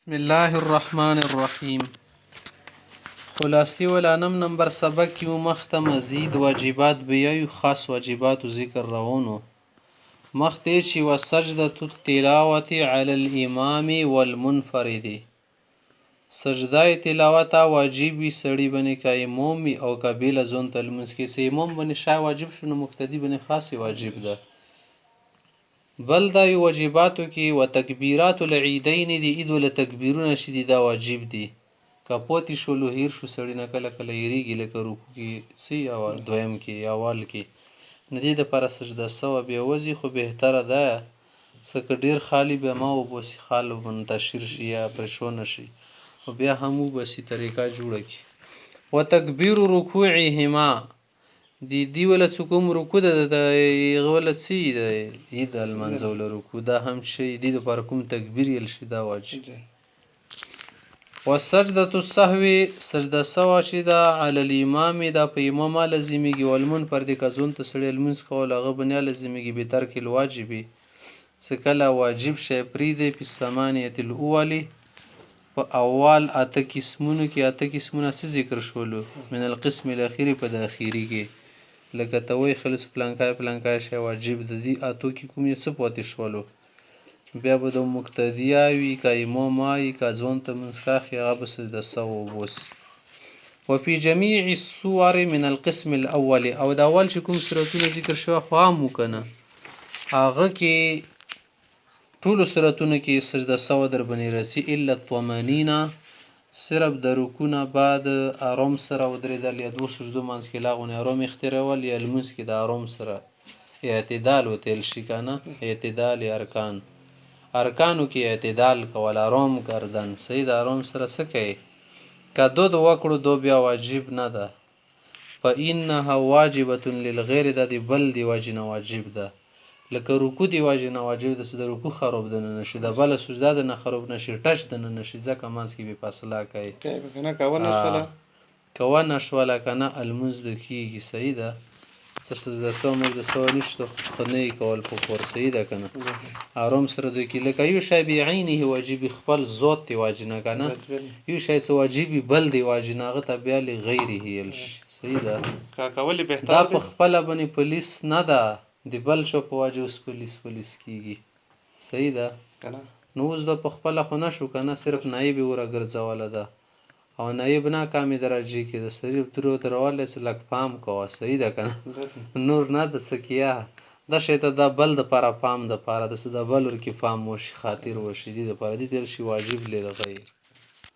بسم الله الرحمن الرحیم. خلاصی ولانم نمبر سبق کې مو مخته مزید واجبات بیایو، خاص واجباتو ذکر روانو مخته چې وسجدة التلاوة علی الامام والمنفرد. سجده تلاوت واجب وي سړي باندې که امام وي او که بېله ځون ته لمونځ کې چې امام باندې شا واجب شو نو مقتدي باندې خاص واجب ده. بل دا یو واجباتو کې و تکبیرات العیدین دی، عید ول تکبیرونه شي دي دا واجب دي. که پوتې شولو هیر شو سړی نه کله کله هیریږي لکه رکوع کې څه اول دویم کې اول کې نه دې دپاره سجده سوه بیا وځي، خو بهتره ده څه که ډېر خالی بیا ما وباسي خال منتشر شي یا پرېښونه شي خو بیا هم وباسي طریقه جوړه کړي. و تکبیر رکوعهما دی ولا څوک هم رکوع ده د هغه ولا څه د عید لمانځه ولا رکوع دا هم شي دې دپاره کوم تکبیر یل شي دا واجب. و سجدة السهو سجده سوه چې ده علی الامام دا په امام لازمیږي، والمنفرد که ځون ته سړی لمونځ کول هغه باندې لازمیږي بترک الواجبي څه کله واجب شی پرېږدی په ثمانیة الاول په اول اته قسمونو کې اته قسمونه څه ذکر شولو من القسم الاخیری په د اخیري کې لکه ته وایي خلص پلانکای پلانکای شی واجب د دې اتو کې کوم یې څه پاتې شولو بیا به د مقتدیه وي که امام وي که ځوان ته منځ کاخي هغه به سجده سوه وباسي. وفي جمیع الصور من القسم الاول او د اول چې کوم صورتونه ذکر شوه خو هم و که نه هغه کې ټولو صورتونو کې سجده سوه در باندې رسي الا الطمانینه صرف د رکوع نه بعد آرام سره ودرېدل یا دوه سجدو منځ کې لاغونې آرام اختیارول یا لمونځ کې د آرام سره اعتدال وتیل شي که نه اعتدال ارکانو کې اعتدال کول آرام کردن صحیح د آرام سره څه کوي که دو د وکړو دو بیا واجب نه ده فانها واجبة للغیر دا دی بل دی وجې نه واجب ده لکه رکوع دی وجې نه واجب ده چې د رکوع خراب دنه نشي د بله سجده د نه خراب نشي ټچ دنه نشي ځکه منځ کې بې فاصله کوي که ونه شوله که نه المونځ د کېږي صحیح ده څه سجده سوه مجده سوه نشته خو نه یې کول په کور صحیح ده که نه آرام سره دوی کې لکه یو شی بعینه واجبي خپل ذات دی واجب نه که نه یو شی څه واجبي بل دی واجب نه هغه ته بیا لغیرې ویل شي صحیح ده دا په خپله باندې پولیس نه ده د بل چا په واجب اوس پولیس کېږي صحیح ده نو اوس دا په خپله خو نه شو که نه صرف نایب یې ورګرځوله ده او نایب نه کامې درجې کې ده صرف درو دروالی چې لږ پام کوه صحیح ده که نه نور نه ده څه کیه دا شی ته دا بل دپاره پام دپاره ده چې دا بل ورکې پام وشي خاطر وشي دې دپاره دې تېر شي واجب للغیر.